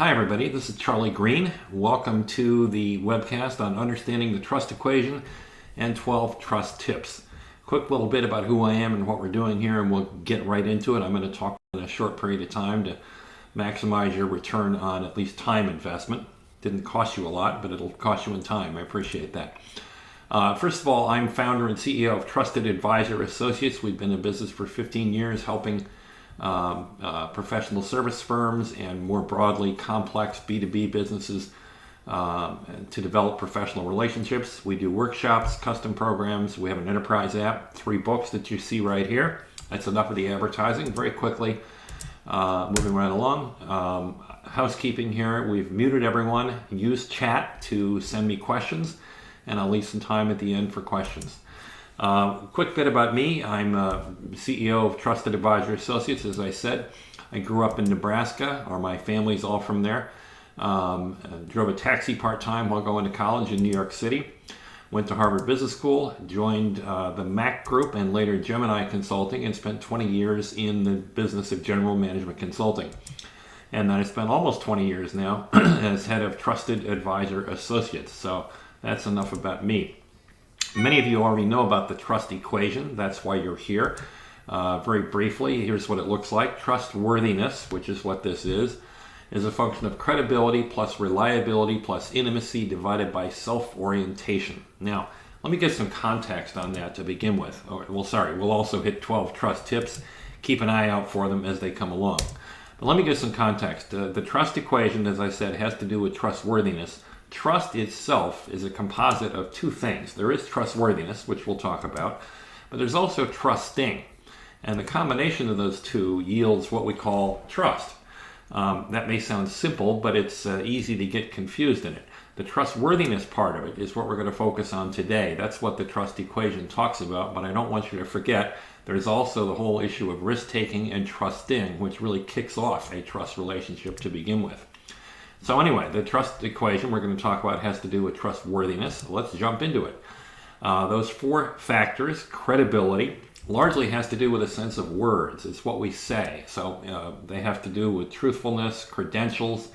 Hi everybody, this is Charlie Green. Welcome to the webcast on understanding the trust equation and 12 trust tips. Quick little bit about who I am and what we're doing here, and we'll get right into it. I'm going to talk in a short period of time to maximize your return on at least time investment. Didn't cost you a lot, but it'll cost you in time. I appreciate that. First of all, I'm founder and CEO of Trusted Advisor Associates. We've been in business for 15 years helping professional service firms and more broadly complex B2B businesses to develop professional relationships. We do workshops, custom programs. We have an enterprise app, 3 books that you see right here. That's enough of the advertising. Very quickly, moving right along. Housekeeping here. We've muted everyone. Use chat to send me questions, and I'll leave some time at the end for questions. Quick bit about me. I'm CEO of Trusted Advisor Associates, as I said. I grew up in Nebraska, or my family's all from there. Drove a taxi part-time while going to college in New York City. Went to Harvard Business School, joined the MAC Group and later Gemini Consulting, and spent 20 years in the business of general management consulting. And then I spent almost 20 years now as head of Trusted Advisor Associates. So that's enough about me. Many of you already know about the trust equation. That's why you're here. Very briefly, here's what it looks like. Trustworthiness, which is what this is a function of credibility plus reliability plus intimacy divided by self-orientation. Now, let me get some context on that to begin with. We'll also hit 12 trust tips. Keep an eye out for them as they come along. But let me give some context. The trust equation, as I said, has to do with trustworthiness. Trust itself is a composite of 2 things. There is trustworthiness, which we'll talk about, but there's also trusting. And the combination of those 2 yields what we call trust. That may sound simple, but it's easy to get confused in it. The trustworthiness part of it is what we're going to focus on today. That's what the trust equation talks about, but I don't want you to forget there's also the whole issue of risk-taking and trusting, which really kicks off a trust relationship to begin with. So anyway, the trust equation we're going to talk about has to do with trustworthiness. Let's jump into it. Those 4 factors, credibility, largely has to do with a sense of words. It's what we say. So they have to do with truthfulness, credentials.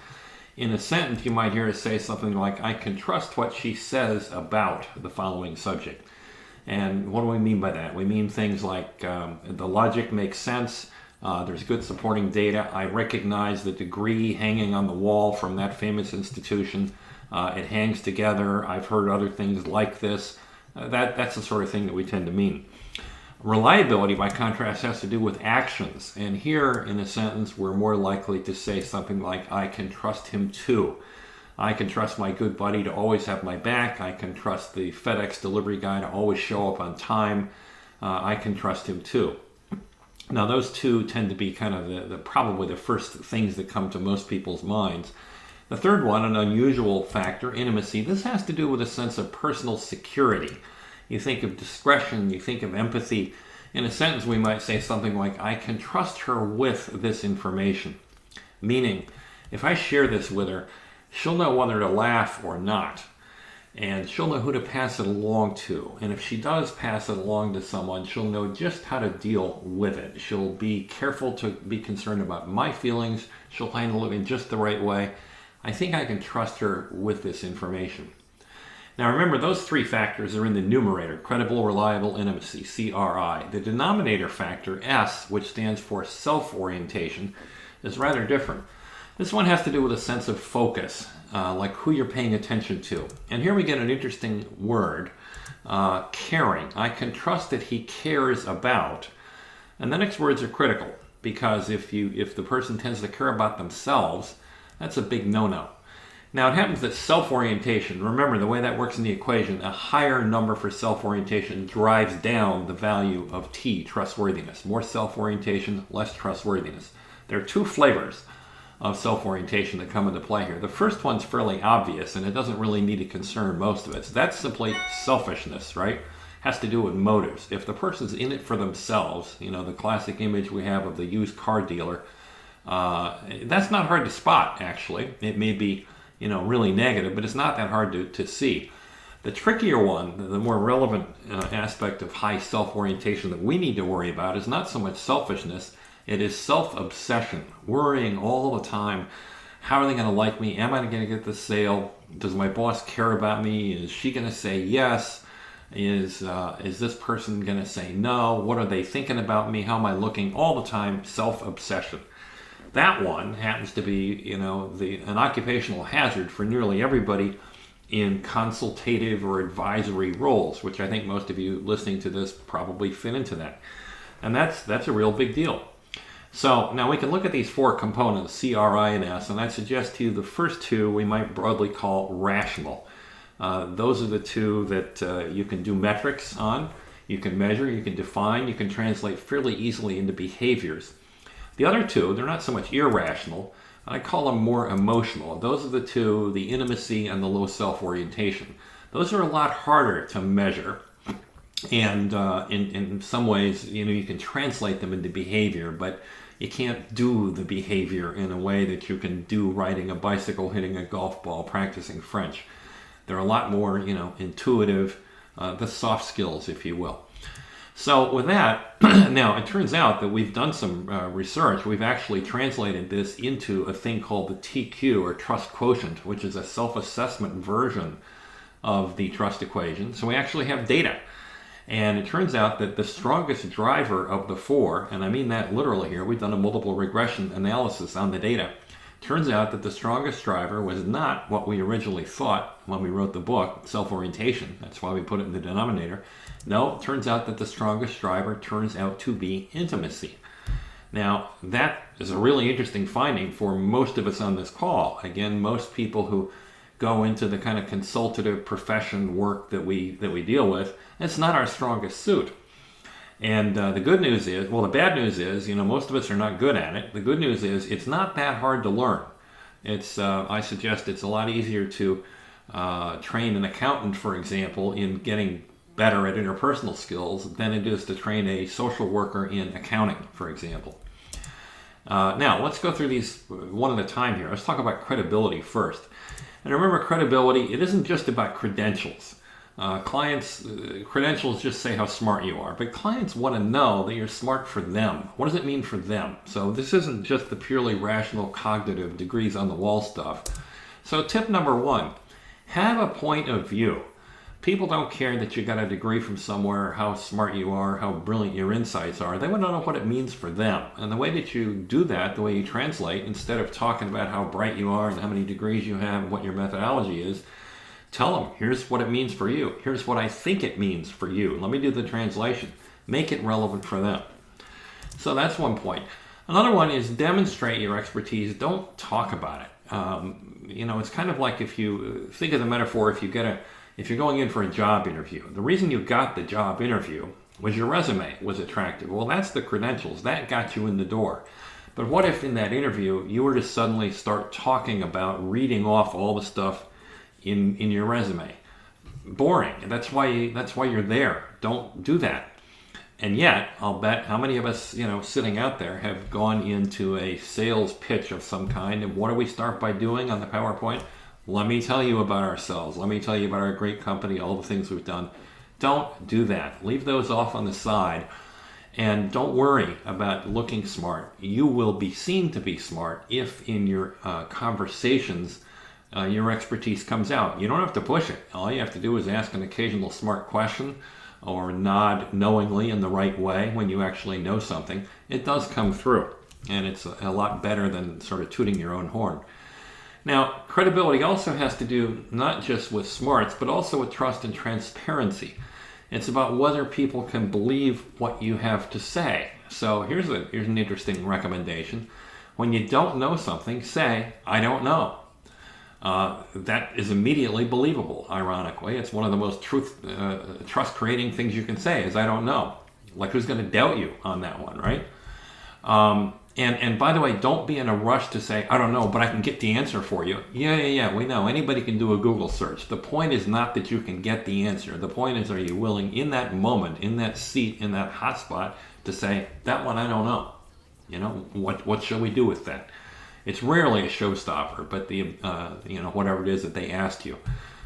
In a sentence, you might hear us say something like, I can trust what she says about the following subject. And what do we mean by that? We mean things like the logic makes sense. There's good supporting data. I recognize the degree hanging on the wall from that famous institution. It hangs together. I've heard other things like this. That's the sort of thing that we tend to mean. Reliability, by contrast, has to do with actions. And here, in a sentence, we're more likely to say something like, I can trust him too. I can trust my good buddy to always have my back. I can trust the FedEx delivery guy to always show up on time. I can trust him too. Now, those 2 tend to be kind of probably the first things that come to most people's minds. The third one, an unusual factor, intimacy. This has to do with a sense of personal security. You think of discretion, you think of empathy. In a sentence, we might say something like, I can trust her with this information. Meaning, if I share this with her, she'll know whether to laugh or not. And she'll know who to pass it along to. And if she does pass it along to someone, she'll know just how to deal with it. She'll be careful to be concerned about my feelings. She'll handle it in just the right way. I think I can trust her with this information. Now remember, those 3 factors are in the numerator, credible, reliable, intimacy, CRI. The denominator factor, S, which stands for self-orientation, is rather different. This one has to do with a sense of focus, like who you're paying attention to. And here we get an interesting word, caring. I can trust that he cares about. And the next words are critical, because if the person tends to care about themselves, that's a big no-no. Now it happens that self-orientation, remember the way that works in the equation, a higher number for self-orientation drives down the value of T, trustworthiness. More self-orientation, less trustworthiness. There are 2 flavors of self-orientation that come into play here. The first one's fairly obvious, and it doesn't really need to concern most of us. That's simply selfishness, right? Has to do with motives. If the person's in it for themselves, the classic image we have of the used car dealer, that's not hard to spot, actually. It may be, really negative, but it's not that hard to see. The trickier one, the more relevant aspect of high self-orientation that we need to worry about is not so much selfishness, it is self-obsession, worrying all the time How are they going to like me? Am I going to get the sale? Does my boss care about me? Is she going to say yes? Is this person going to say no? What are they thinking about me? How am I looking? All the time, self-obsession. That one happens to be, an occupational hazard for nearly everybody in consultative or advisory roles, which I think most of you listening to this probably fit into that. And that's a real big deal. So now we can look at these four components, C, R, I, and S, and I suggest to you the first two we might broadly call rational. Those are the two that you can do metrics on, you can measure, you can define, you can translate fairly easily into behaviors. The other two, they're not so much irrational, I call them more emotional. Those are the two, the intimacy and the low self-orientation. Those are a lot harder to measure, and in some ways, you can translate them into behavior, but you can't do the behavior in a way that you can do riding a bicycle, hitting a golf ball, practicing French. They're a lot more, intuitive, the soft skills, if you will. So with that, now it turns out that we've done some research. We've actually translated this into a thing called the TQ, or trust quotient, which is a self-assessment version of the trust equation. So we actually have data. And it turns out that the strongest driver of the four, and I mean that literally here, we've done a multiple regression analysis on the data. Turns out that the strongest driver was not what we originally thought when we wrote the book, self-orientation. That's why we put it in the denominator. No, it turns out that the strongest driver turns out to be intimacy. Now, that is a really interesting finding for most of us on this call. Again, most people who go into the kind of consultative profession work that we deal with, it's not our strongest suit. And the good news is, the bad news is, most of us are not good at it. The good news is it's not that hard to learn. I suggest it's a lot easier to train an accountant, for example, in getting better at interpersonal skills than it is to train a social worker in accounting, for example. Now, let's go through these one at a time here. Let's talk about credibility first. And remember, credibility, it isn't just about credentials. Credentials just say how smart you are, but clients want to know that you're smart for them. What does it mean for them? So this isn't just the purely rational cognitive degrees on the wall stuff. So tip number one, have a point of view. People don't care that you got a degree from somewhere, how smart you are, how brilliant your insights are. They want to know what it means for them. And the way that you do that, the way you translate, instead of talking about how bright you are and how many degrees you have and what your methodology is, tell them, here's what it means for you. Here's what I think it means for you. Let me do the translation. Make it relevant for them. So that's one point. Another one is demonstrate your expertise. Don't talk about it. It's kind of like if you think of the metaphor, if you're going in for a job interview, the reason you got the job interview was your resume was attractive. Well, that's the credentials. That got you in the door. But what if in that interview you were to suddenly start talking about reading off all the stuff in your resume? Boring. That's why you're there. Don't do that. And yet, I'll bet how many of us, sitting out there have gone into a sales pitch of some kind, and what do we start by doing on the PowerPoint? Let me tell you about ourselves. Let me tell you about our great company, all the things we've done. Don't do that. Leave those off on the side. And don't worry about looking smart. You will be seen to be smart if in your conversations your expertise comes out. You don't have to push it. All you have to do is ask an occasional smart question or nod knowingly in the right way when you actually know something. It does come through. And it's a lot better than sort of tooting your own horn. Now, credibility also has to do not just with smarts, but also with trust and transparency. It's about whether people can believe what you have to say. So here's an interesting recommendation. When you don't know something, say, I don't know. That is immediately believable, ironically. It's one of the most trust-creating things you can say is, I don't know. Like, who's going to doubt you on that one, right? And by the way, don't be in a rush to say, I don't know, but I can get the answer for you. Yeah, we know. Anybody can do a Google search. The point is not that you can get the answer. The point is, are you willing in that moment, in that seat, in that hot spot, to say, that one I don't know. What shall we do with that? It's rarely a showstopper, but whatever it is that they asked you,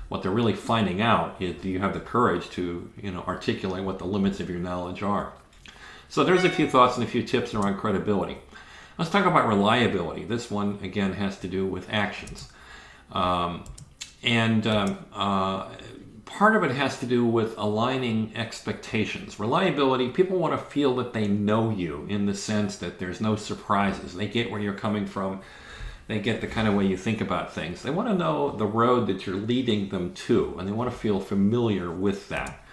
what they're really finding out is, do you have the courage to, articulate what the limits of your knowledge are? So there's a few thoughts and a few tips around credibility. Let's talk about reliability. This one, again, has to do with actions. And part of it has to do with aligning expectations. Reliability, people want to feel that they know you in the sense that there's no surprises. They get where you're coming from. They get the kind of way you think about things. They want to know the road that you're leading them to, and they want to feel familiar with that.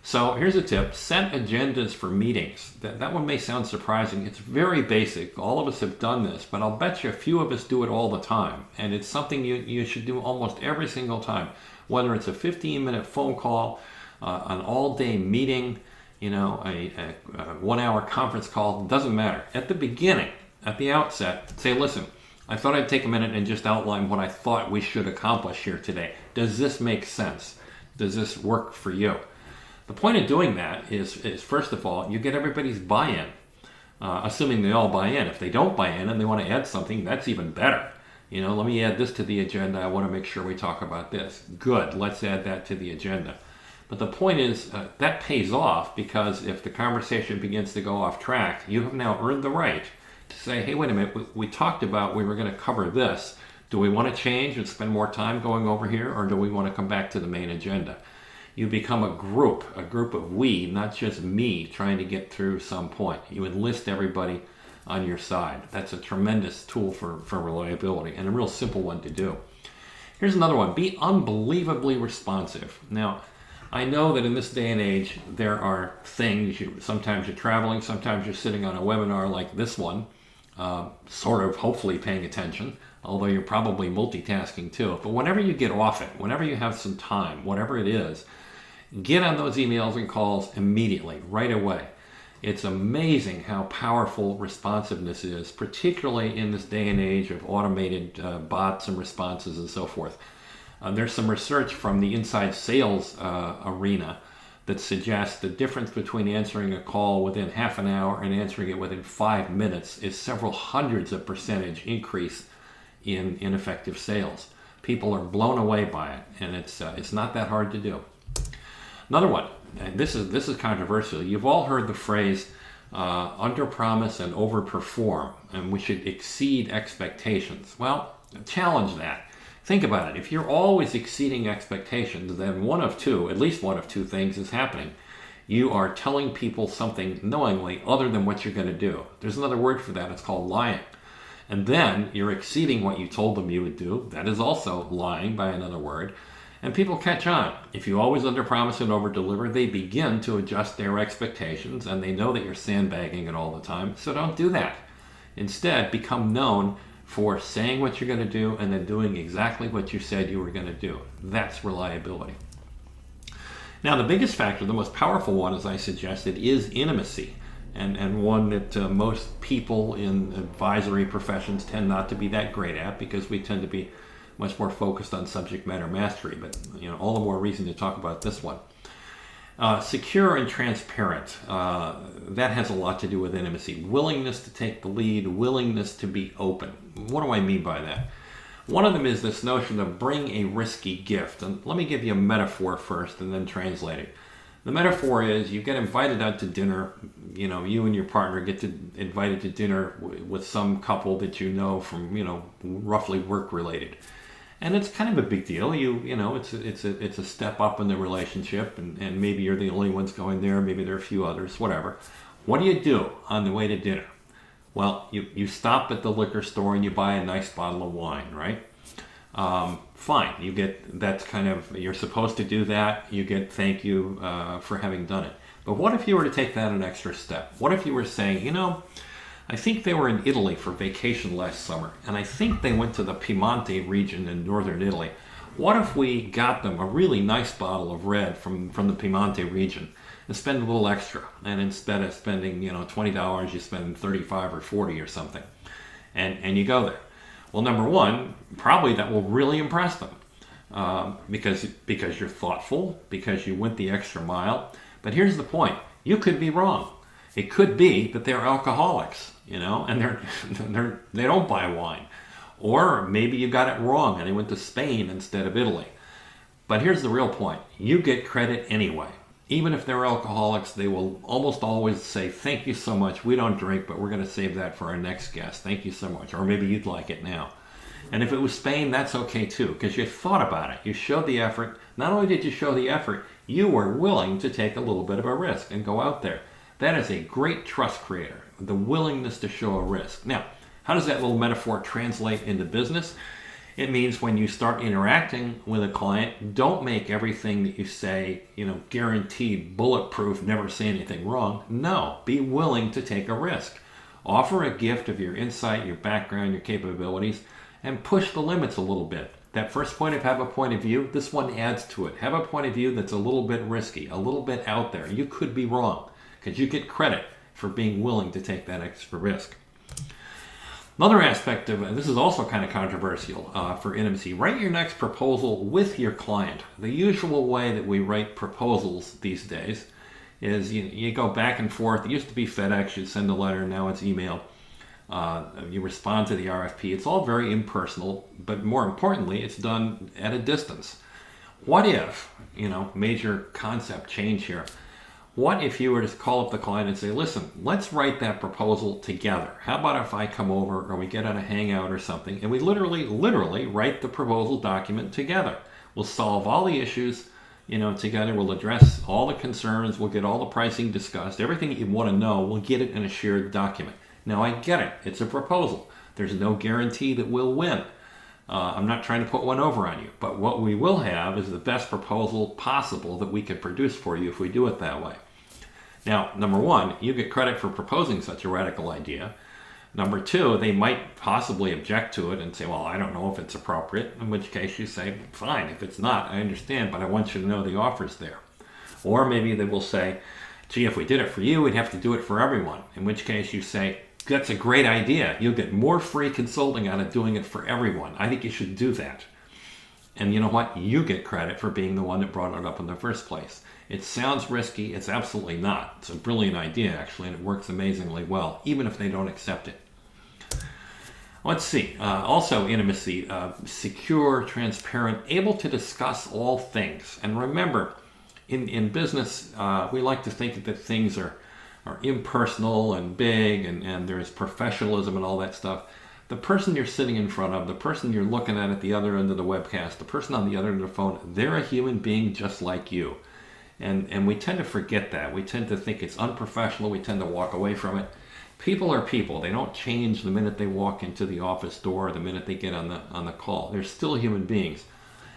So here's a tip. Set agendas for meetings. That one may sound surprising. It's very basic. All of us have done this, but I'll bet you a few of us do it all the time. And it's something you should do almost every single time. Whether it's a 15-minute phone call, an all-day meeting, a 1-hour conference call, doesn't matter. At the beginning, at the outset, say, listen, I thought I'd take a minute and just outline what I thought we should accomplish here today. Does this make sense? Does this work for you? The point of doing that is first of all, you get everybody's buy-in, assuming they all buy in. If they don't buy in and they want to add something, that's even better. Let me add this to the agenda. I want to make sure we talk about this. Good, let's add that to the agenda. But the point is, that pays off because if the conversation begins to go off track, you have now earned the right to say, hey, wait a minute, we talked about we were going to cover this. Do we want to change and spend more time going over here, or do we want to come back to the main agenda? You become a group of we, not just me trying to get through some point. You enlist everybody on your side. That's a tremendous tool for reliability and a real simple one to do. Here's another one. Be unbelievably responsive. Now, I know that in this day and age, there are things, sometimes you're traveling, sometimes you're sitting on a webinar like this one, sort of hopefully paying attention, although you're probably multitasking too. But whenever you get off it, whenever you have some time, whatever it is, get on those emails and calls immediately, right away. It's amazing how powerful responsiveness is, particularly in this day and age of automated bots and responses and so forth. There's some research from the inside sales arena that suggests the difference between answering a call within half an hour and answering it within 5 minutes is several hundreds of percentage increase in effective sales. People are blown away by it, and it's not that hard to do. Another one, and this is controversial. You've all heard the phrase under-promise and over-perform, and we should exceed expectations. Well, challenge that. Think about it. If you're always exceeding expectations, then at least one of two things is happening. You are telling people something knowingly other than what you're going to do. There's another word for that. It's called lying. And then you're exceeding what you told them you would do. That is also lying by another word. And people catch on. If you always underpromise and overdeliver, they begin to adjust their expectations, and they know that you're sandbagging it all the time. So don't do that. Instead, become known for saying what you're going to do and then doing exactly what you said you were going to do. That's reliability. Now, the biggest factor, the most powerful one, as I suggested, is intimacy. And one that most people in advisory professions tend not to be that great at, because we tend to be much more focused on subject matter mastery, but all the more reason to talk about this one. Secure and transparent, that has a lot to do with intimacy. Willingness to take the lead, willingness to be open. What do I mean by that? One of them is this notion of bring a risky gift. And let me give you a metaphor first and then translate it. The metaphor is you get invited out to dinner, you and your partner get invited to dinner with some couple that you know from, roughly work related. And it's kind of a big deal. It's a step up in the relationship, and maybe you're the only ones going there. Maybe there are a few others, whatever. What do you do on the way to dinner? Well, you stop at the liquor store and you buy a nice bottle of wine, right? Fine. You're supposed to do that. You get thank you for having done it. But what if you were to take that an extra step? What if you were saying, I think they were in Italy for vacation last summer, and I think they went to the Piemonte region in northern Italy. What if we got them a really nice bottle of red from the Piemonte region and spend a little extra? And instead of spending, $20, you spend $35 or $40 or something. And you go there. Well, number one, probably that will really impress them because you're thoughtful, because you went the extra mile. But here's the point. You could be wrong. It could be that they're alcoholics, and they don't buy wine. Or maybe you got it wrong and they went to Spain instead of Italy. But here's the real point. You get credit anyway. Even if they're alcoholics, they will almost always say, thank you so much. We don't drink, but we're going to save that for our next guest. Thank you so much. Or maybe you'd like it now. And if it was Spain, that's okay too, because you thought about it. You showed the effort. Not only did you show the effort, you were willing to take a little bit of a risk and go out there. That is a great trust creator, the willingness to show a risk. Now, how does that little metaphor translate into business? It means when you start interacting with a client, don't make everything that you say, guaranteed, bulletproof, never say anything wrong. No, be willing to take a risk. Offer a gift of your insight, your background, your capabilities, and push the limits a little bit. That first point of have a point of view, this one adds to it. Have a point of view that's a little bit risky, a little bit out there. You could be wrong, because you get credit for being willing to take that extra risk. Another aspect of, and this is also kind of controversial for intimacy, write your next proposal with your client. The usual way that we write proposals these days is you go back and forth. It used to be FedEx, you'd send a letter, now it's email. You respond to the RFP. It's all very impersonal, but more importantly, it's done at a distance. What if, major concept change here, what if you were to call up the client and say, listen, let's write that proposal together. How about if I come over or we get on a hangout or something and we literally write the proposal document together. We'll solve all the issues, together. We'll address all the concerns. We'll get all the pricing discussed. Everything that you want to know, we'll get it in a shared document. Now, I get it. It's a proposal. There's no guarantee that we'll win. I'm not trying to put one over on you. But what we will have is the best proposal possible that we could produce for you if we do it that way. Now, number one, you get credit for proposing such a radical idea. Number two, they might possibly object to it and say, well, I don't know if it's appropriate, in which case you say, fine, if it's not, I understand, but I want you to know the offer's there. Or maybe they will say, gee, if we did it for you, we'd have to do it for everyone, in which case you say, that's a great idea. You'll get more free consulting out of doing it for everyone. I think you should do that. And you know what? You get credit for being the one that brought it up in the first place. It sounds risky. It's absolutely not. It's a brilliant idea, actually, and it works amazingly well, even if they don't accept it. Let's see. Also, intimacy, secure, transparent, able to discuss all things. And remember, in business, we like to think that things are impersonal and big, and there's professionalism and all that stuff. The person you're sitting in front of, the person you're looking at the other end of the webcast, the person on the other end of the phone, they're a human being just like you. And we tend to forget that. We tend to think it's unprofessional. We tend to walk away from it. People are people. They don't change the minute they walk into the office door, the minute they get on the call. They're still human beings.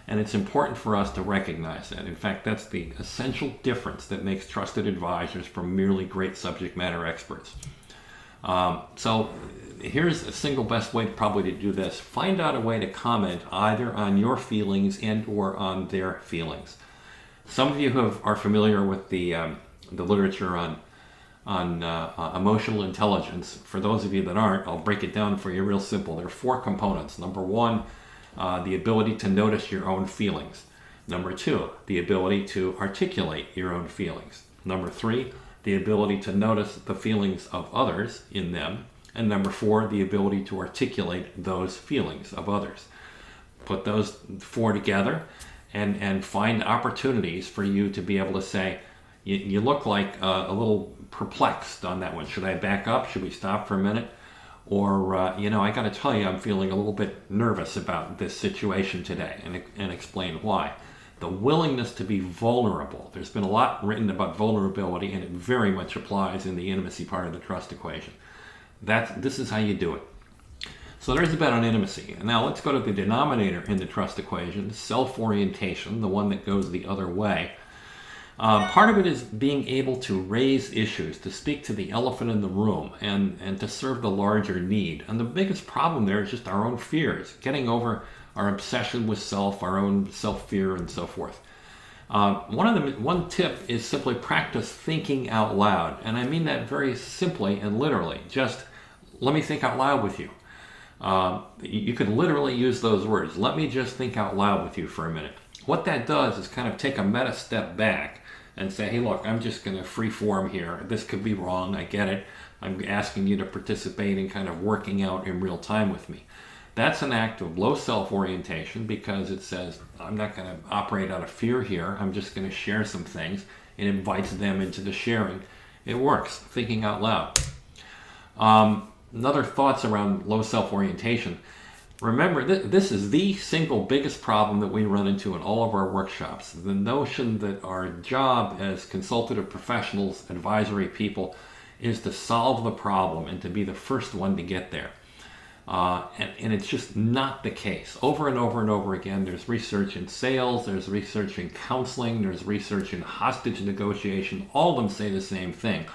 And it's important for us to recognize that. In fact, that's the essential difference that makes trusted advisors from merely great subject matter experts. So here's a single best way probably to do this. Find out a way to comment either on your feelings and or on their feelings. Some of you are familiar with the literature on emotional intelligence. For those of you that aren't, I'll break it down for you real simple. There are 4 components. Number 1, the ability to notice your own feelings. Number 2, the ability to articulate your own feelings. Number 3, the ability to notice the feelings of others in them. And number 4, the ability to articulate those feelings of others. Put those 4 together and find opportunities for you to be able to say, you look like a little perplexed on that one. Should I back up? Should we stop for a minute? Or, I got to tell you, I'm feeling a little bit nervous about this situation today, and explain why. The willingness to be vulnerable. There's been a lot written about vulnerability, and it very much applies in the intimacy part of the trust equation. This is how you do it. So there's a bit on intimacy. Now let's go to the denominator in the trust equation, self-orientation, the one that goes the other way. Part of it is being able to raise issues, to speak to the elephant in the room, and to serve the larger need. And the biggest problem there is just our own fears, getting over our obsession with self, our own self-fear, and so forth. One tip is simply practice thinking out loud. And I mean that very simply and literally. Just let me think out loud with you. You could literally use those words. Let me just think out loud with you for a minute. What that does is kind of take a meta step back and say, hey, look, I'm just going to free form here. This could be wrong. I get it. I'm asking you to participate in kind of working out in real time with me. That's an act of low self-orientation because it says, I'm not going to operate out of fear here. I'm just going to share some things. It invites them into the sharing. It works. Thinking out loud. Another thoughts around low self-orientation. Remember, this is the single biggest problem that we run into in all of our workshops. The notion that our job as consultative professionals, advisory people, is to solve the problem and to be the first one to get there. And it's just not the case. Over and over and over again, there's research in sales, there's research in counseling, there's research in hostage negotiation. All of them say the same thing.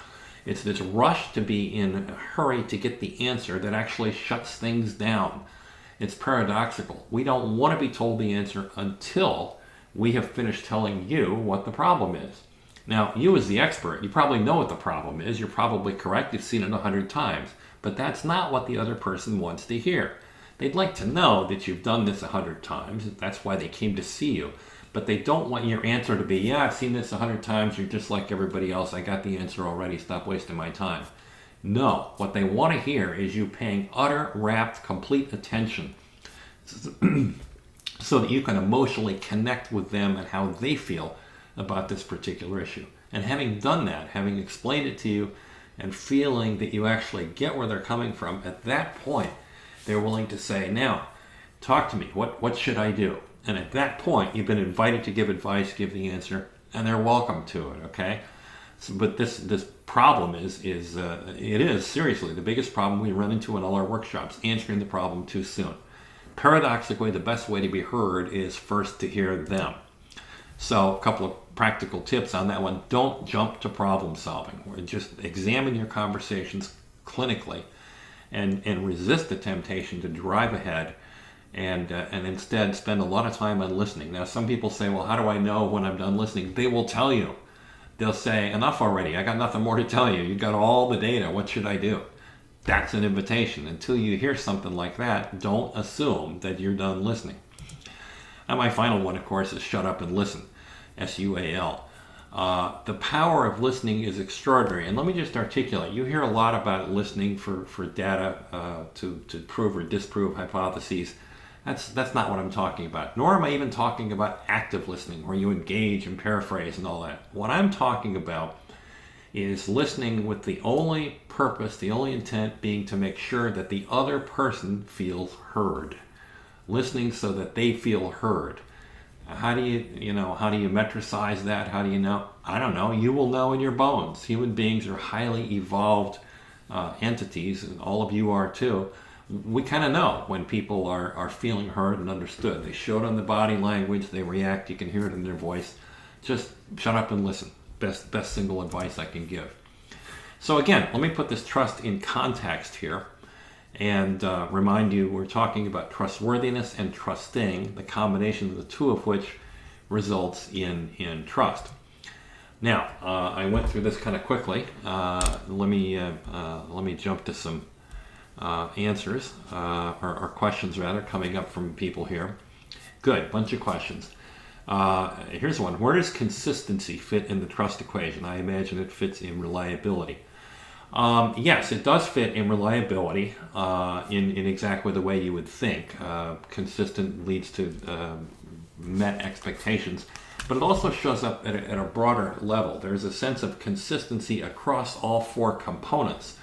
It's this rush to be in a hurry to get the answer that actually shuts things down. It's paradoxical. We don't want to be told the answer until we have finished telling you what the problem is. Now, you as the expert, you probably know what the problem is. You're probably correct. You've seen it 100 times. But that's not what the other person wants to hear. They'd like to know that you've done this 100 times. That's why they came to see you. But they don't want your answer to be, yeah, I've seen this 100 times. You're just like everybody else. I got the answer already. Stop wasting my time. No, what they want to hear is you paying utter, rapt, complete attention so that you can emotionally connect with them and how they feel about this particular issue. And having done that, having explained it to you, and feeling that you actually get where they're coming from, at that point, they're willing to say, now, talk to me. What should I do? And at that point, you've been invited to give advice, give the answer, and they're welcome to it, okay? So, but this problem is seriously the biggest problem we run into in all our workshops, answering the problem too soon. Paradoxically, the best way to be heard is first to hear them. So a couple of practical tips on that one. Don't jump to problem solving. Just examine your conversations clinically and resist the temptation to drive ahead and instead spend a lot of time on listening. Now, some people say, well, how do I know when I'm done listening? They will tell you. They'll say, enough already. I got nothing more to tell you. You got all the data. What should I do? That's an invitation. Until you hear something like that, don't assume that you're done listening. And my final one, of course, is shut up and listen. SUAL. The power of listening is extraordinary. And let me just articulate. You hear a lot about listening for data to prove or disprove hypotheses. That's not what I'm talking about. Nor am I even talking about active listening, where you engage and paraphrase and all that. What I'm talking about is listening with the only purpose, the only intent being to make sure that the other person feels heard. Listening so that they feel heard. How do you metricize that? How do you know? I don't know. You will know in your bones. Human beings are highly evolved entities, and all of you are too. We kind of know when people are feeling heard and understood. They show it on the body language. They react. You can hear it in their voice. Just shut up and listen. Best single advice I can give. So again, let me put this trust in context here. And remind you, we're talking about trustworthiness and trusting, the combination of the two of which results in trust. Now, I went through this kind of quickly. Let me jump to some answers, or questions rather, coming up from people here. Good, bunch of questions. Here's one. Where does consistency fit in the trust equation? I imagine it fits in reliability. Yes, it does fit in reliability in exactly the way you would think. Consistent leads to met expectations, but it also shows up at a broader level. There's a sense of consistency across all four components.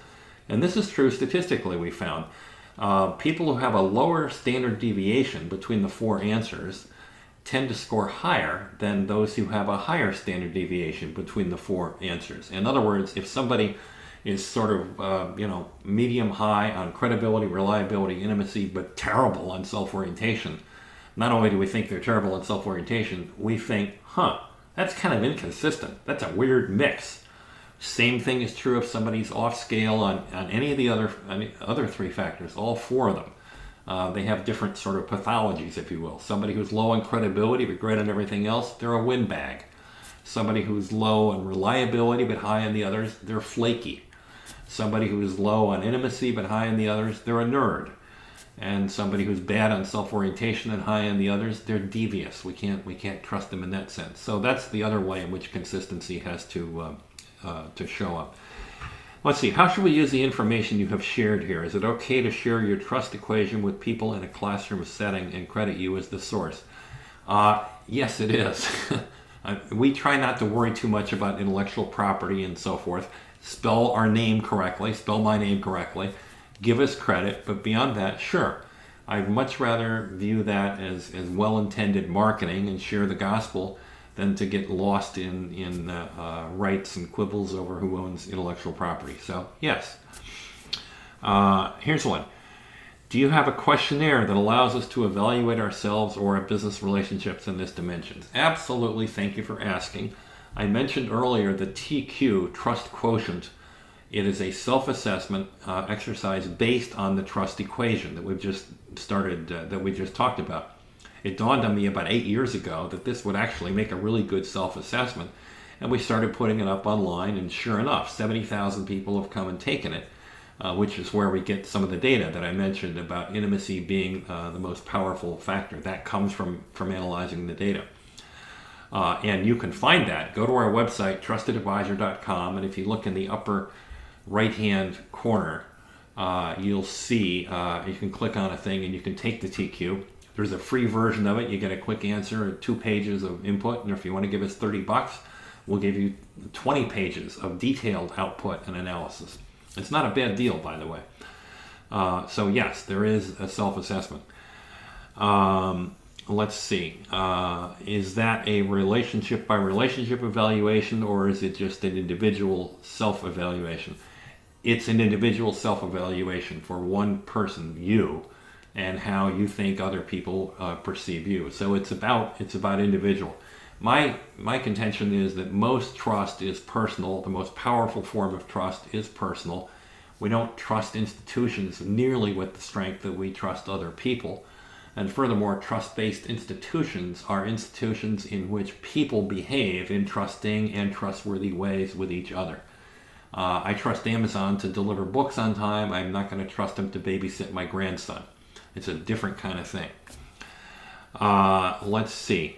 And this is true statistically, we found. People who have a lower standard deviation between the four answers tend to score higher than those who have a higher standard deviation between the four answers. In other words, if somebody is sort of, medium high on credibility, reliability, intimacy, but terrible on self-orientation. Not only do we think they're terrible on self-orientation, we think, that's kind of inconsistent. That's a weird mix. Same thing is true if somebody's off scale on any of the other three factors, all four of them. They have different sort of pathologies, if you will. Somebody who's low on credibility but great on everything else, they're a windbag. Somebody who's low on reliability but high on the others, they're flaky. Somebody who is low on intimacy but high on the others, they're a nerd. And somebody who's bad on self-orientation and high on the others, they're devious. We can't trust them in that sense. So that's the other way in which consistency has to show up. Let's see, how should we use the information you have shared here? Is it okay to share your trust equation with people in a classroom setting and credit you as the source? Yes, it is. We try not to worry too much about intellectual property and so forth. Spell our name correctly, spell my name correctly, give us credit, but beyond that, sure. I'd much rather view that as well-intended marketing and share the gospel than to get lost in rights and quibbles over who owns intellectual property. So, yes. Here's one. Do you have a questionnaire that allows us to evaluate ourselves or our business relationships in this dimension? Absolutely. Thank you for asking. I mentioned earlier the TQ, Trust Quotient. It is a self-assessment exercise based on the trust equation that we've just started, that we just talked about. It dawned on me about 8 years ago that this would actually make a really good self-assessment, and we started putting it up online, and sure enough, 70,000 people have come and taken it. Which is where we get some of the data that I mentioned about intimacy being the most powerful factor. That comes from analyzing the data. And you can find that. Go to our website, trustedadvisor.com, and if you look in the upper right-hand corner, you'll see, you can click on a thing and you can take the TQ. There's a free version of it. You get a quick answer, 2 pages of input, and if you want to give us $30, we'll give you 20 pages of detailed output and analysis. It's not a bad deal, by the way. So yes, there is a self-assessment. Let's see. Is that a relationship by relationship evaluation, or is it just an individual self-evaluation? It's an individual self-evaluation for one person, you, and how you think other people perceive you. So it's about individual. My contention is that most trust is personal. The most powerful form of trust is personal. We don't trust institutions nearly with the strength that we trust other people. And furthermore, trust-based institutions are institutions in which people behave in trusting and trustworthy ways with each other. I trust Amazon to deliver books on time. I'm not going to trust them to babysit my grandson. It's a different kind of thing. Let's see.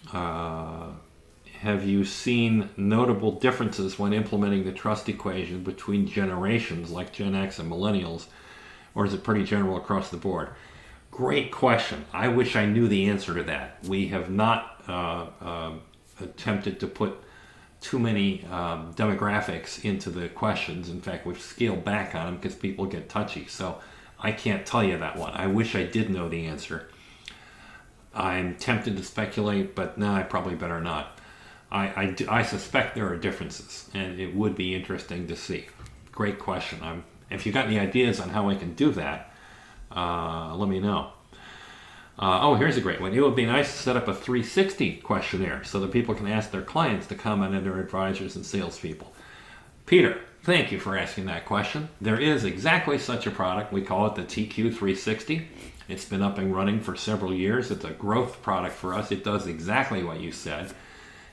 Have you seen notable differences when implementing the trust equation between generations like Gen X and Millennials, or is it pretty general across the board? Great question. I wish I knew the answer to that. We have not attempted to put too many demographics into the questions. In fact, we've scaled back on them because people get touchy. So I can't tell you that one. I wish I did know the answer. I'm tempted to speculate, but no, I probably better not. I suspect there are differences, and it would be interesting to see. Great question. If you got any ideas on how I can do that, let me know. Here's a great one. It would be nice to set up a 360 questionnaire so that people can ask their clients to comment on their advisors and salespeople. Peter, thank you for asking that question. There is exactly such a product. We call it the TQ360. It's been up and running for several years. It's a growth product for us. It does exactly what you said.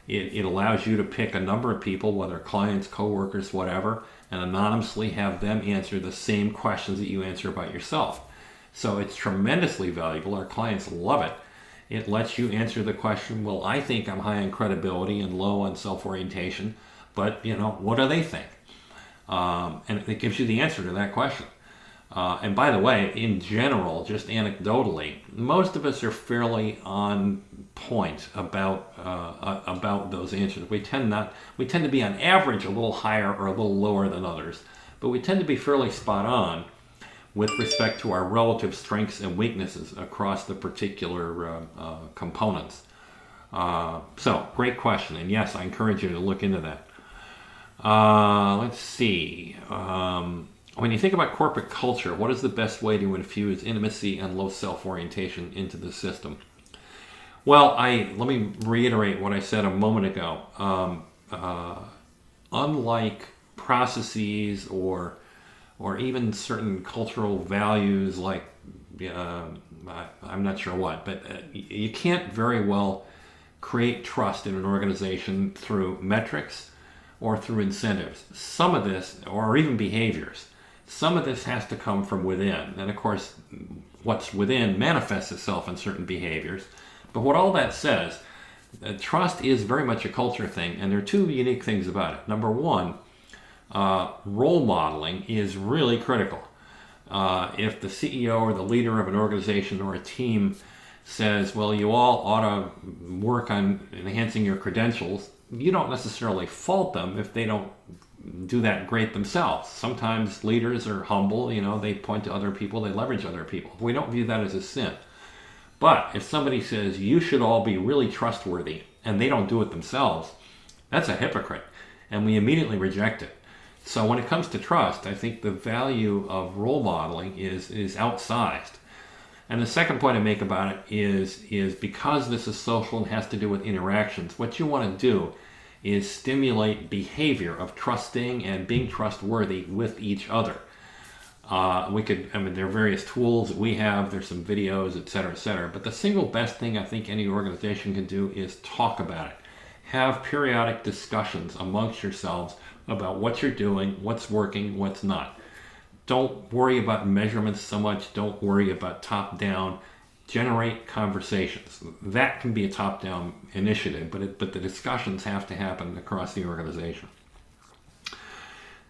It allows you to pick a number of people, whether clients, coworkers, whatever, and anonymously have them answer the same questions that you answer about yourself. So it's tremendously valuable. Our clients love it. It lets you answer the question, well, I think I'm high on credibility and low on self-orientation, but, what do they think? And it gives you the answer to that question. And by the way, in general, just anecdotally, most of us are fairly on point about those answers. We tend to be on average a little higher or a little lower than others, but we tend to be fairly spot on with respect to our relative strengths and weaknesses across the particular components. So, great question, and yes, I encourage you to look into that. Let's see. When you think about corporate culture, what is the best way to infuse intimacy and low self-orientation into the system? Well, let me reiterate what I said a moment ago. Unlike processes or even certain cultural values like, I'm not sure what, but you can't very well create trust in an organization through metrics or through incentives. Some of this, or even behaviors, some of this has to come from within. And of course, what's within manifests itself in certain behaviors. But what all that says, trust is very much a culture thing, and there are two unique things about it. Number one, role modeling is really critical. If the CEO or the leader of an organization or a team says, well, you all ought to work on enhancing your credentials, you don't necessarily fault them if they don't do that great themselves. Sometimes leaders are humble, they point to other people, they leverage other people. We don't view that as a sin. But if somebody says you should all be really trustworthy and they don't do it themselves, that's a hypocrite, and we immediately reject it. So when it comes to trust, I think the value of role modeling is outsized. And the second point I make about it is because this is social and has to do with interactions, what you want to do is stimulate behavior of trusting and being trustworthy with each other. There are various tools that we have, there's some videos, et cetera, but the single best thing I think any organization can do is talk about it. Have periodic discussions amongst yourselves about what you're doing, what's working, what's not. Don't worry about measurements so much, don't worry about top-down. Generate conversations. That can be a top-down initiative, but the discussions have to happen across the organization.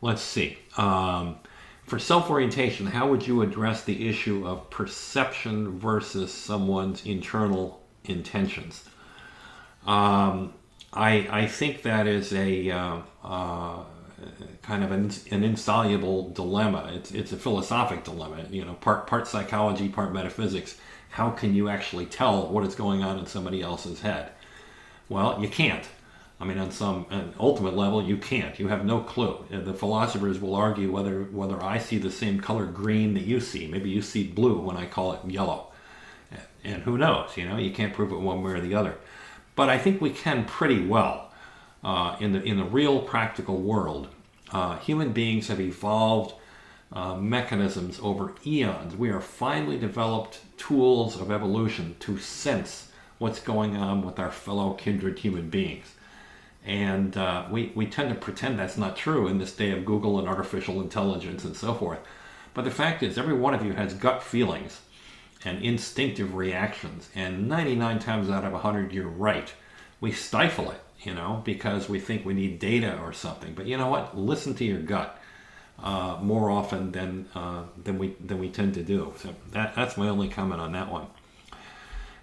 Let's see. For self-orientation, how would you address the issue of perception versus someone's internal intentions? I think that is a kind of an insoluble dilemma. It's a philosophic dilemma. Part psychology, part metaphysics. How can you actually tell what is going on in somebody else's head? Well, you can't. On some ultimate level, you can't. You have no clue. The philosophers will argue whether I see the same color green that you see. Maybe you see blue when I call it yellow. And who knows? You can't prove it one way or the other. But I think we can pretty well. In the real practical world, human beings have evolved mechanisms over eons. We are finely developed tools of evolution to sense what's going on with our fellow kindred human beings. And we tend to pretend that's not true in this day of Google and artificial intelligence and so forth. But the fact is, every one of you has gut feelings and instinctive reactions, and 99 times out of 100 you're right. We stifle it, because we think we need data or something. But you know what? Listen to your gut more often than we tend to do. So that's my only comment on that one.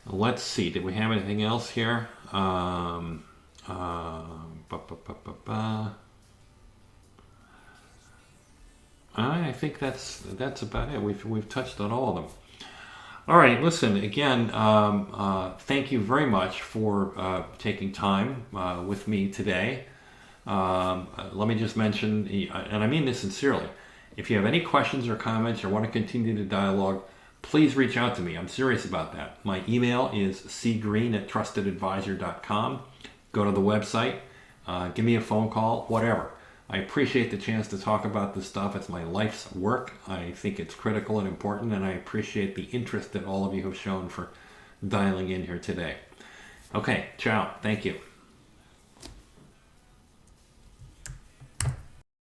Let's see. Did we have anything else here? I think that's about it. We've touched on all of them. All right, listen, again, thank you very much for taking time with me today. Let me just mention, and I mean this sincerely, if you have any questions or comments or want to continue the dialogue, please reach out to me. I'm serious about that. My email is cgreen@trustedadvisor.com. Go to the website, give me a phone call, whatever. I appreciate the chance to talk about this stuff. It's my life's work. I think it's critical and important, and I appreciate the interest that all of you have shown for dialing in here today. Okay, ciao. Thank you.